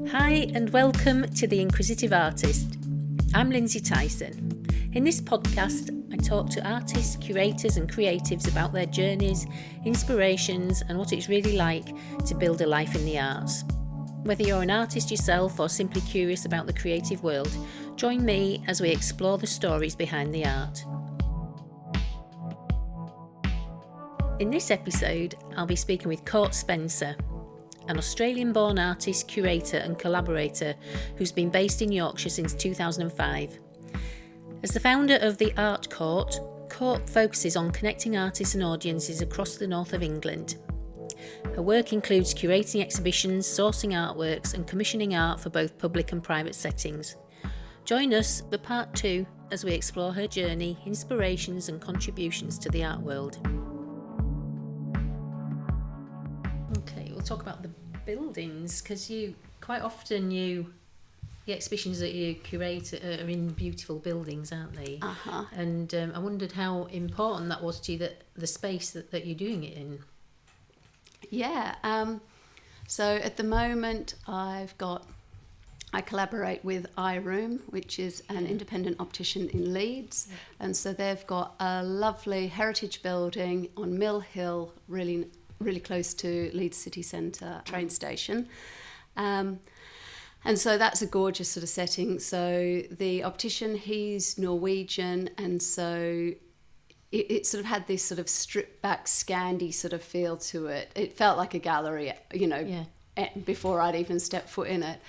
Hi and welcome to The Inquisitive Artist. I'm Lindsay Tyson. In this podcast, I talk to artists, curators and creatives about their journeys, inspirations and what it's really like to build a life in the arts. Whether you're an artist yourself or simply curious about the creative world, join me as we explore the stories behind the art. In this episode, I'll be speaking with Court Spencer, an Australian-born artist, curator and collaborator who's been based in Yorkshire since 2005. As the founder of the Art Court, Court focuses on connecting artists and audiences across the north of England. Her work includes curating exhibitions, sourcing artworks and commissioning art for both public and private settings. Join us for part 2 as we explore her journey, inspirations and contributions to the art world. Okay, we'll talk about the buildings, because the exhibitions that you curate are in beautiful buildings, aren't they? And I wondered how important that was to you, that the space that you're doing it in. So at the moment I collaborate with iRoom, which is an independent optician in Leeds, and so they've got a lovely heritage building on Mill Hill, really close to Leeds city centre train station. And so that's a gorgeous sort of setting. So the optician, he's Norwegian, and so it sort of had this sort of stripped back Scandi sort of feel to it. It felt like a gallery, before I'd even stepped foot in it.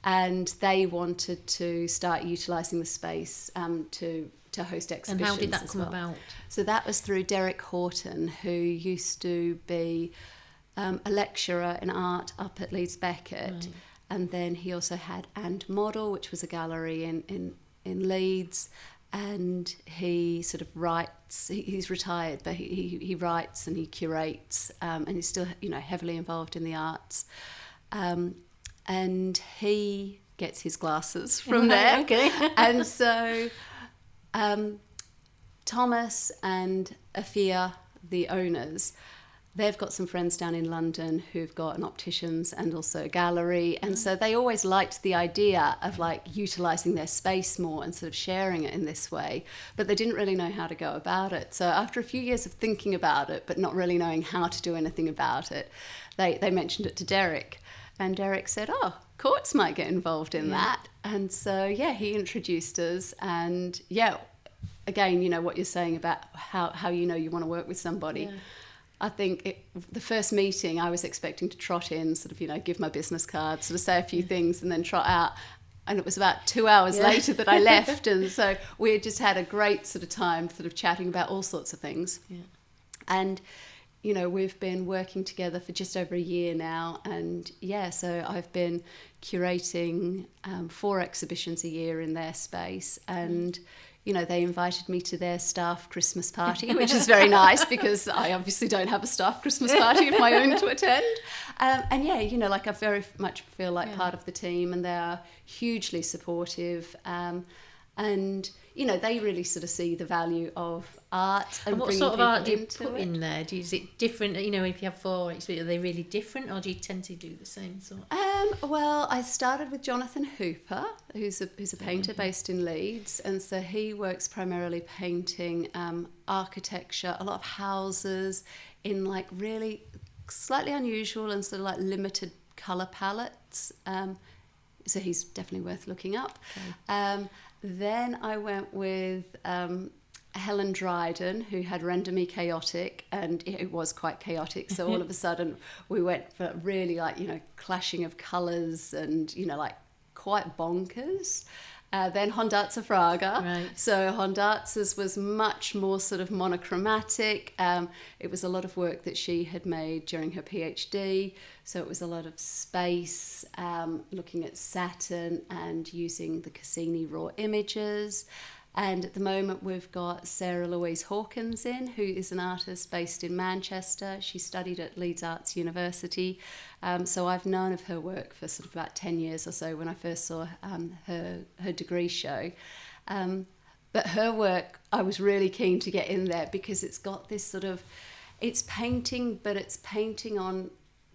And they wanted to start utilising the space to host exhibitions. And how did that come about? So that was through Derek Horton, who used to be a lecturer in art up at Leeds Beckett. Right. And then he also had And Model, which was a gallery in Leeds. And he sort of writes, he's retired, but he writes and he curates, and he's still, heavily involved in the arts. And he gets his glasses from there. Okay. And so Thomas and Afia, the owners, they've got some friends down in London who've got an opticians and also a gallery. And so they always liked the idea of utilising their space more and sort of sharing it in this way. But they didn't really know how to go about it. So after a few years of thinking about it, but not really knowing how to do anything about it, they mentioned it to Derek. And Derek said, Courts might get involved in that. And so, he introduced us. And again, what you're saying about how you want to work with somebody. Yeah. I think the first meeting, I was expecting to trot in, sort of, give my business card, sort of say a few things and then trot out. And it was about 2 hours later that I left. And so we had just had a great sort of time sort of chatting about all sorts of things. Yeah. And, we've been working together for just over a year now. And so I've been curating 4 exhibitions a year in their space. And they invited me to their staff Christmas party, which is very nice because I obviously don't have a staff Christmas party of my own to attend. I very much feel like part of the team, and they are hugely supportive. And they really sort of see the value of art. And what sort of art do you put in there? Is it different? If you have 4, are they really different, or do you tend to do the same sort? Well, I started with Jonathan Hooper, who's a painter based in Leeds, and so he works primarily painting architecture, a lot of houses in really slightly unusual and sort of limited colour palettes. So he's definitely worth looking up. Okay. Then I went with Helen Dryden, who had Render Me Chaotic, and it was quite chaotic. So all of a sudden we went for really clashing of colours and, quite bonkers. Then Hondatza Fraga. Right. So Hondatza's was much more sort of monochromatic. It was a lot of work that she had made during her PhD. So it was a lot of space, looking at Saturn and using the Cassini raw images. And at the moment we've got Sarah Louise Hawkins in, who is an artist based in Manchester. She studied at Leeds Arts University. So I've known of her work for sort of about 10 years or so when I first saw her degree show. But her work, I was really keen to get in there because it's got this sort of, it's painting, but it's painting on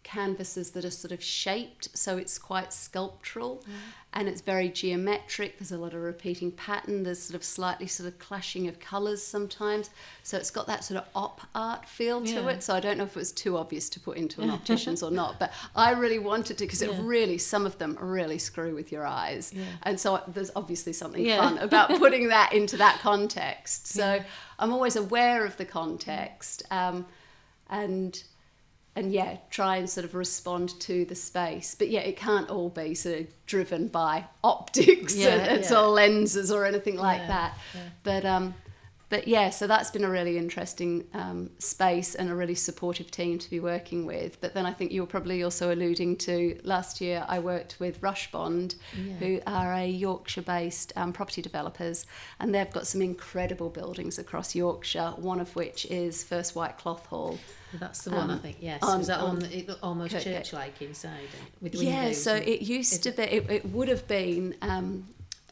canvases that are sort of shaped, so it's quite sculptural, and it's very geometric. There's a lot of repeating pattern. There's sort of slightly sort of clashing of colours sometimes, so it's got that sort of op art feel to it. So I don't know if it was too obvious to put into an optician's or not, but I really wanted to, because it really, some of them really screw with your eyes, and so there's obviously something fun about putting that into that context. So I'm always aware of the context, and yeah, try and sort of respond to the space. But yeah, it can't all be sort of driven by optics and sort of lenses or anything like that. But yeah, so that's been a really interesting space and a really supportive team to be working with. But then I think you're probably also alluding to, last year I worked with Rushbond, who are a Yorkshire-based property developers, and they've got some incredible buildings across Yorkshire, one of which is First White Cloth Hall. That's the one, I think, yes. Was that on, it looked almost church-like inside? With windows? Yeah, so it used to be, it would have been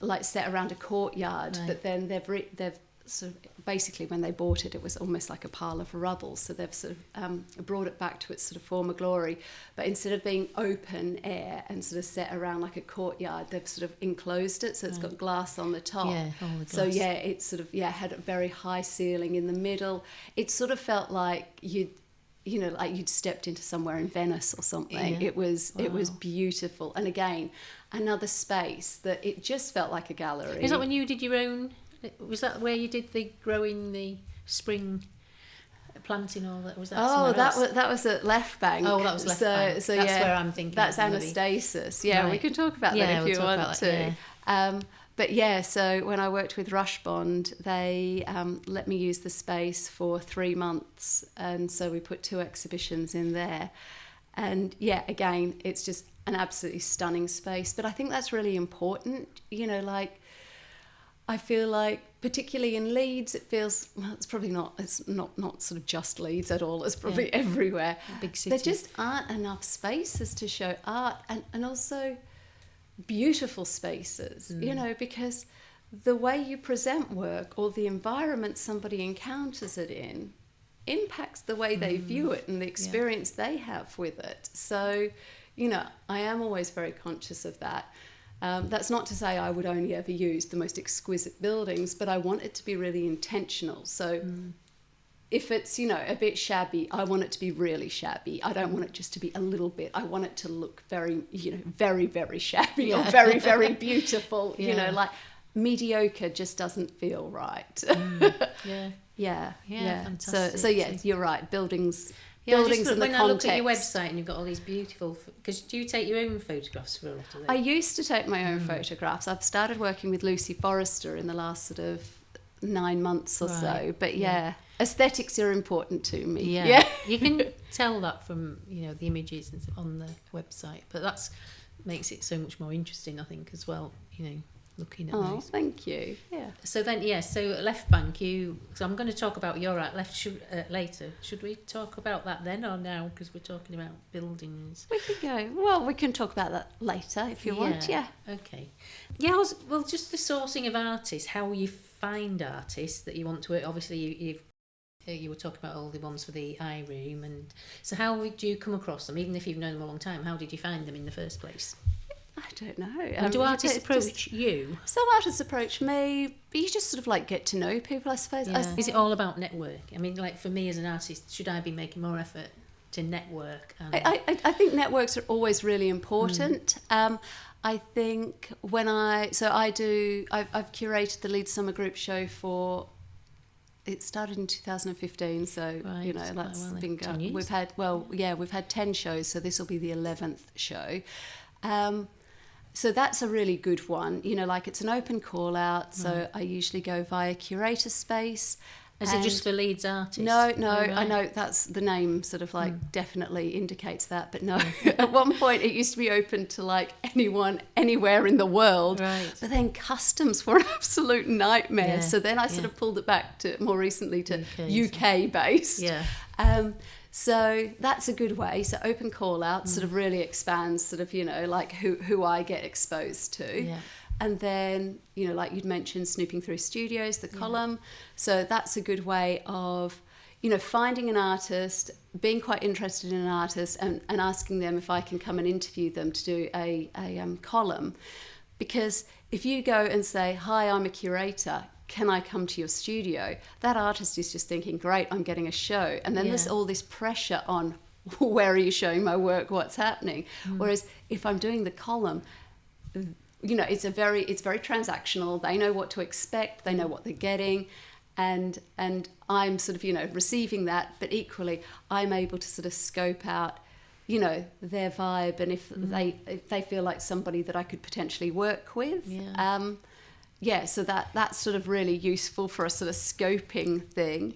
like set around a courtyard, but then they've sort of, basically when they bought it, it was almost like a pile of rubble, so they've sort of brought it back to its sort of former glory, but instead of being open air and sort of set around like a courtyard, they've sort of enclosed it, so it's got glass on the top. Yeah, all the glass. So yeah, it sort of had a very high ceiling in the middle. It sort of felt like like you'd stepped into somewhere in Venice or something. It was beautiful, and again, another space that it just felt like a gallery. Is that when you did your own? Was that where you did the growing the spring planting all that? Was that? Oh, that was at Left Bank. Oh, that was Left Bank. So that's where I'm thinking. That's Anastasis. Yeah, we can talk about that if you want to. But yeah, so when I worked with Rushbond, they let me use the space for 3 months, and so we put 2 exhibitions in there. And yeah, again, it's just an absolutely stunning space. But I think that's really important. I feel like, particularly in Leeds, it feels, well, it's not sort of just Leeds at all, it's probably everywhere. Big city. There just aren't enough spaces to show art, and also beautiful spaces, because the way you present work or the environment somebody encounters it in impacts the way they view it and the experience they have with it. So, I am always very conscious of that. That's not to say I would only ever use the most exquisite buildings, but I want it to be really intentional. So if it's, a bit shabby, I want it to be really shabby. I don't want it just to be a little bit. I want it to look very, very, very shabby or very, very beautiful. Like mediocre just doesn't feel right. Yeah. Fantastic. So yes, you're right. Buildings Yeah, buildings and the when context. I look at your website and you've got all these beautiful... Because do you take your own photographs for a lot of it? I used to take my own photographs. I've started working with Lucy Forrester in the last sort of 9 months or so. But yeah, aesthetics are important to me. Yeah. You can tell that from, the images on the website. But that's makes it so much more interesting, I think, as well, looking at those. Thank you. Yeah. So then, so Left Bank, so I'm going to talk about your art later. Should we talk about that then or now? Because we're talking about buildings. We could go. Well, we can talk about that later if you want. Yeah. Okay. Yeah. Just the sourcing of artists, how you find artists that you want to work. Obviously, you were talking about all the ones for the Eye Room, and so how did you come across them? Even if you've known them a long time, how did you find them in the first place? I don't know. And do artists approach you? Some artists approach me. You just sort of get to know people, I suppose. Yeah. Is it all about network? I mean, for me as an artist, should I be making more effort to network? I think networks are always really important. I think I've curated the Leeds Summer Group show for. It started in 2015, so that's been going. We've had 10 shows, so this will be the 11th show. So that's a really good one. It's an open call out, so I usually go via curator space. Is it just for Leeds artists? No, I know that's the name sort of definitely indicates that, but no. At one point it used to be open to anyone, anywhere in the world. Right. But then customs were an absolute nightmare. Yeah. So then I sort of pulled it back to more recently to UK based. Yeah. So that's a good way. So open call out sort of really expands sort of, who I get exposed to. Yeah. And then, you'd mentioned snooping through studios, the column. So that's a good way of, finding an artist, being quite interested in an artist, and asking them if I can come and interview them to do a column. Because if you go and say, hi, I'm a curator, can I come to your studio? That artist is just thinking, great, I'm getting a show. And then there's all this pressure on, where are you showing my work? What's happening? Whereas if I'm doing the column, it's very transactional. They know what to expect. They know what they're getting. And I'm sort of, receiving that. But equally, I'm able to sort of scope out, their vibe, and if they feel like somebody that I could potentially work with. So that's sort of really useful for a sort of scoping thing.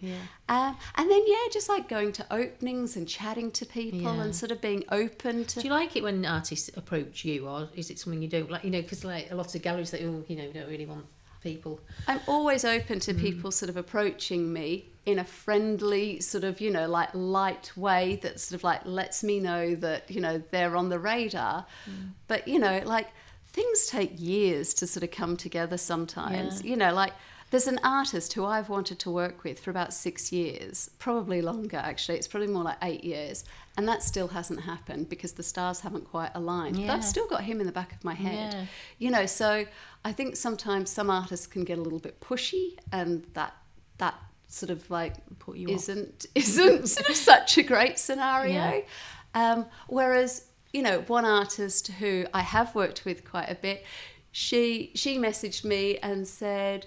And then just like going to openings and chatting to people and sort of being open to. Do you like it when artists approach you, or is it something you don't like? Because like a lot of galleries that don't really want people. I'm always open to people sort of approaching me in a friendly sort of like light way that sort of like lets me know that they're on the radar. But like things take years to sort of come together sometimes. Like there's an artist who I've wanted to work with for about 6 years, probably longer actually. It's probably more like 8 years, and that still hasn't happened because the stars haven't quite aligned. But I've still got him in the back of my head. So I think sometimes some artists can get a little bit pushy, and that sort of like isn't sort of such a great scenario. Whereas one artist who I have worked with quite a bit, she messaged me and said,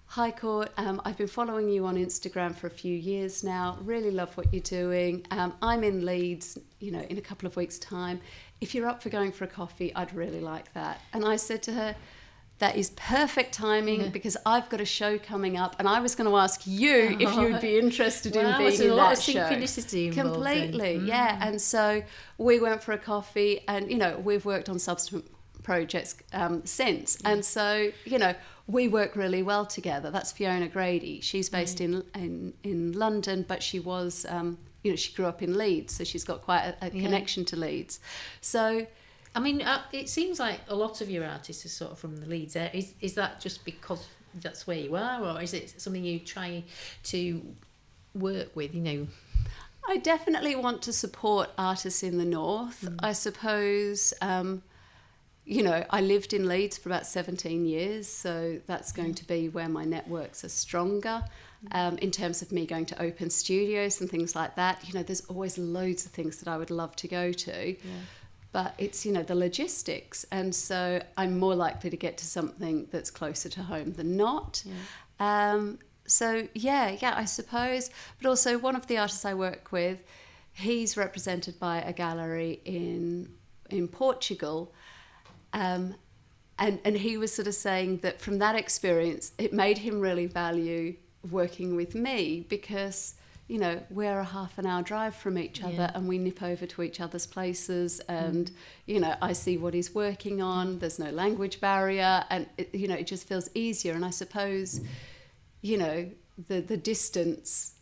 hi Court, I've been following you on Instagram for a few years now, really love what you're doing. I'm in Leeds, in a couple of weeks' time. If you're up for going for a coffee, I'd really like that. And I said to her, that is perfect timing because I've got a show coming up, and I was going to ask you if you would be interested in being in that show. Synchronicity involved. Completely, And so we went for a coffee, and we've worked on subsequent projects since, and so we work really well together. That's Fiona Grady. She's based in London, but she was she grew up in Leeds, so she's got quite a connection to Leeds. So. I mean, it seems like a lot of your artists are sort of from the Leeds area. Is that just because that's where you are, or is it something you try to work with, I definitely want to support artists in the north. I suppose, I lived in Leeds for about 17 years, so that's going to be where my networks are stronger. In terms of me going to open studios and things like that, there's always loads of things that I would love to go to. But it's, the logistics. And so I'm more likely to get to something that's closer to home than not. I suppose. But also one of the artists I work with, he's represented by a gallery in Portugal. And he was sort of saying that from that experience, it made him really value working with me because... we're a half an hour drive from each other and we nip over to each other's places and, I see what he's working on. There's no language barrier and, it just feels easier. And I suppose, the distance,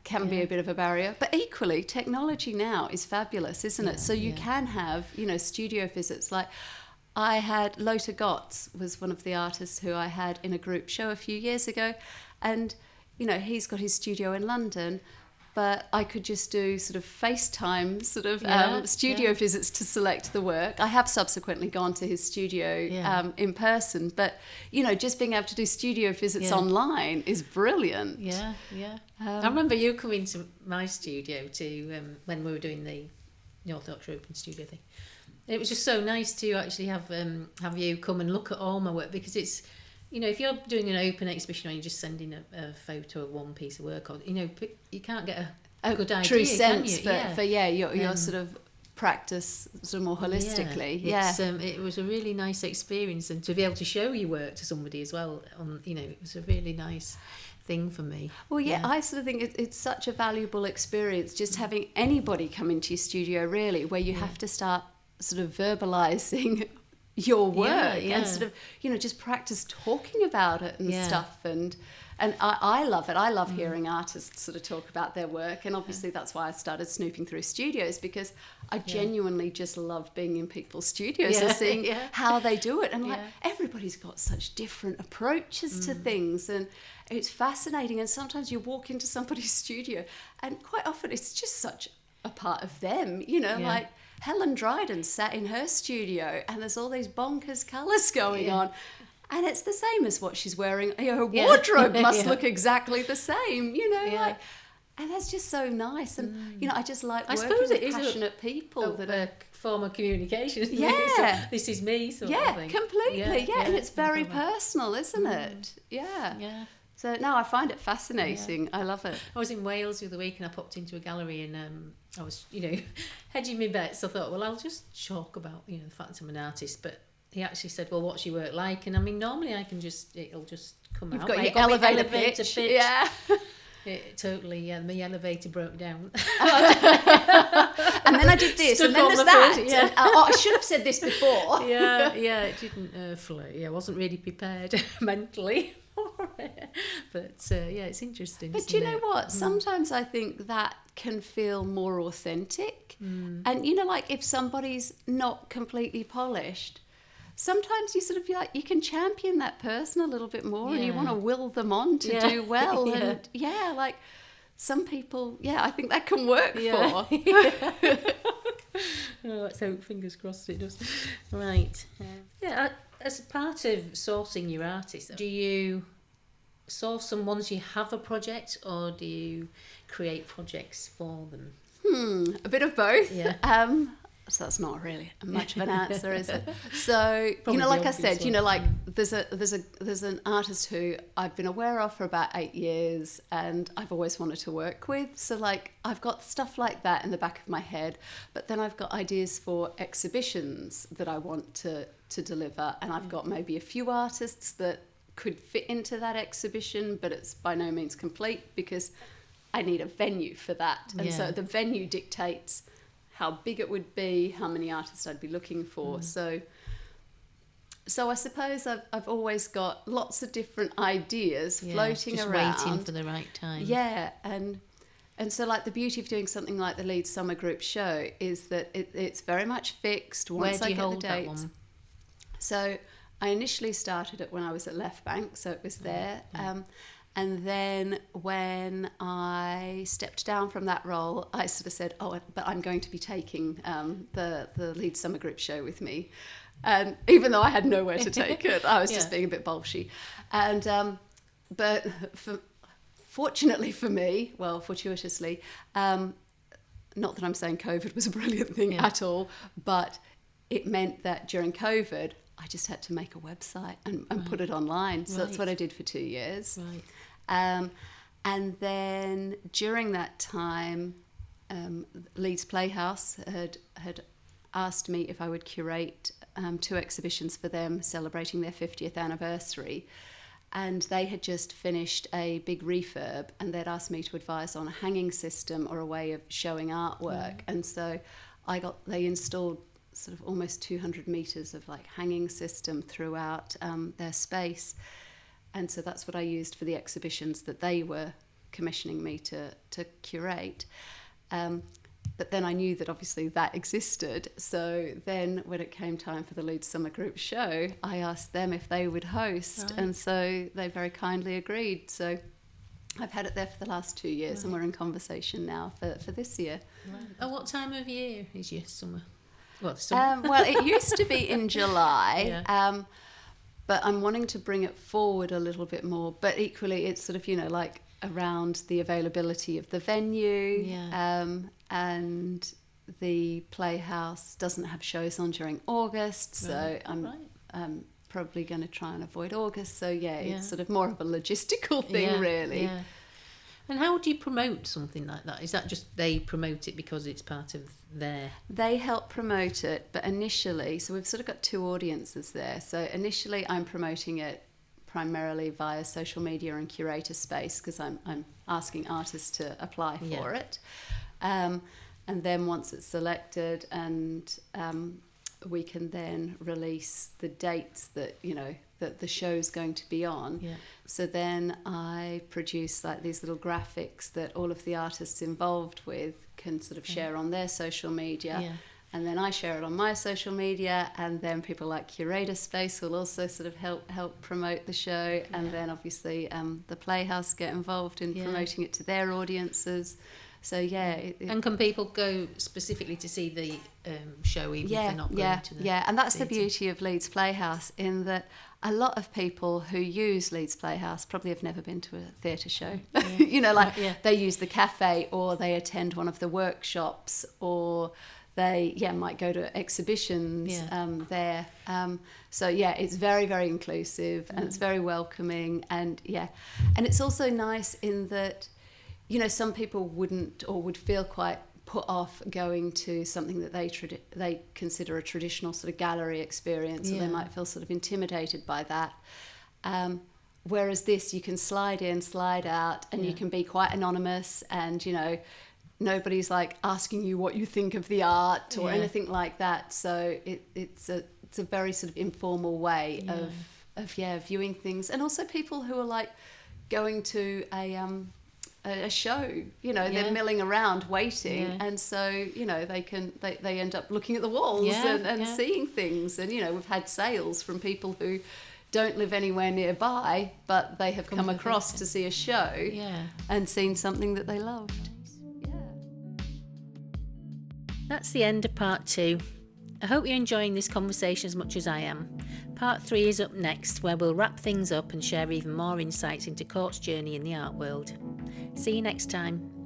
can be a bit of a barrier. But equally, technology now is fabulous, isn't it? So you can have, studio visits. Like I had Lota Gotts was one of the artists who I had in a group show a few years ago. And... he's got his studio in London, but I could just do sort of FaceTime studio visits to select the work. I have subsequently gone to his studio in person, but, just being able to do studio visits online is brilliant. I remember you coming to my studio when we were doing the North Yorkshire Open Studio thing. It was just so nice to actually have you come and look at all my work because it's... if you're doing an open exhibition or you're just sending a photo of one piece of work, or you can't get a good idea, true sense can you? your sort of practice sort of more holistically. It was a really nice experience, and to be able to show your work to somebody as well. It was a really nice thing for me. Well, I sort of think it's such a valuable experience just having anybody come into your studio, really, where you have to start sort of verbalizing your work and sort of just practice talking about it and stuff and I love it. I love hearing artists sort of talk about their work, and obviously that's why I started snooping through studios, because I genuinely just love being in people's studios and seeing how they do it, and like everybody's got such different approaches to things, it's fascinating. And sometimes you walk into somebody's studio and quite often it's just such a part of them, you know, like Helen Dryden sat in her studio and there's all these bonkers colours going on. And it's the same as what she's wearing. You know, her wardrobe must look exactly the same, you know, like, and that's just so nice. And, you know, I just like working with passionate people that are... form of communication, isn't Yeah. it? So, this is me sort of thing. Completely. Yeah, and it's very personal, isn't it? Yeah. So, no, I find it fascinating. Yeah. I love it. I was in Wales the other week and I popped into a gallery and I was, you know, hedging my bets. I thought, well, I'll just talk about, you know, the fact I'm an artist. But he actually said, well, what's your work like? And I mean, normally it'll just come out. You've got your elevator pitch. Yeah. It totally, my elevator broke down. And then I did this, and then there's that. Yeah. I should have said this before. Yeah, it didn't flow. Yeah, I wasn't really prepared mentally for it. But it's interesting. But do you know what? Sometimes I think that can feel more authentic. And, you know, like if somebody's not completely polished, sometimes you sort of feel like you can champion that person a little bit more and you want to will them on to do well. And like some people, I think that can work for. Let's hope, fingers crossed it does. Right. As a part of sourcing your artists, do you source them once you have a project or do you create projects for them? A bit of both. Yeah. So that's not really much of an answer, is it? So, Probably you know, like I said, one. you know, like there's an artist who I've been aware of for about 8 years and I've always wanted to work with. So like I've got stuff like that in the back of my head, but then I've got ideas for exhibitions that I want to deliver. And I've got maybe a few artists that could fit into that exhibition, but it's by no means complete because I need a venue for that. And so the venue dictates how big it would be, how many artists I'd be looking for. So I suppose I've always got lots of different ideas floating just around. Waiting for the right time. Yeah, and so like the beauty of doing something like the Leeds Summer Group show is that it's very much fixed once I get the dates. That one? So I initially started it when I was at Left Bank, so it was there. And then when I stepped down from that role, I sort of said, but I'm going to be taking the Leeds Summer Group show with me. And even though I had nowhere to take it, I was just being a bit bolshy. And but fortunately for me, well, fortuitously, not that I'm saying COVID was a brilliant thing at all, but it meant that during COVID, I just had to make a website and put it online. So that's what I did for 2 years. Right. And then during that time, Leeds Playhouse had asked me if I would curate 2 exhibitions for them celebrating their 50th anniversary. And they had just finished a big refurb and they'd asked me to advise on a hanging system or a way of showing artwork. And so they installed sort of almost 200 metres of like hanging system throughout their space. And so that's what I used for the exhibitions that they were commissioning me to curate. But then I knew that obviously that existed. So then when it came time for the Leeds Summer Group show, I asked them if they would host. Right. And so they very kindly agreed. So I've had it there for the last 2 years and we're in conversation now for this year. Right. Oh, what time of year is your summer? Well, it used to be in July. But I'm wanting to bring it forward a little bit more. But equally, it's sort of, you know, like around the availability of the venue. And the Playhouse doesn't have shows on during August. So I'm probably going to try and avoid August. So, it's sort of more of a logistical thing, really. Yeah. And how do you promote something like that? Is that just they promote it because it's part of their... They help promote it, but initially, so we've sort of got 2 audiences there. So initially I'm promoting it primarily via social media and curator space because I'm asking artists to apply for it. And then once it's selected and we can then release the dates that, you know, that the show's going to be on. So then I produce like these little graphics that all of the artists involved with can sort of share on their social media. and then I share it on my social media, and then people like Curator Space will also sort of help promote the show, and then obviously the Playhouse get involved in promoting it to their audiences. So and can people go specifically to see the show even if they're not going to the and that's theatre? the beauty of Leeds Playhouse, in that a lot of people who use Leeds Playhouse probably have never been to a theatre show. You know, like they use the cafe, or they attend one of the workshops, or they might go to exhibitions there. So it's very, very inclusive, and it's very welcoming, and it's also nice in that, you know, some people wouldn't, or would feel quite put off going to something that they consider a traditional sort of gallery experience, or they might feel sort of intimidated by that. Whereas this, you can slide in, slide out, and you can be quite anonymous, and, you know, nobody's like asking you what you think of the art or anything like that. So it's a very sort of informal way of viewing things. And also people who are like going to a show, you know, they're milling around waiting, and so, you know, they end up looking at the walls and seeing things. And, you know, we've had sales from people who don't live anywhere nearby, but they have come across to see a show and seen something that they loved. That's the end of part 2. I hope you're enjoying this conversation as much as I am. Part 3 is up next, where we'll wrap things up and share even more insights into Court's journey in the art world. See you next time.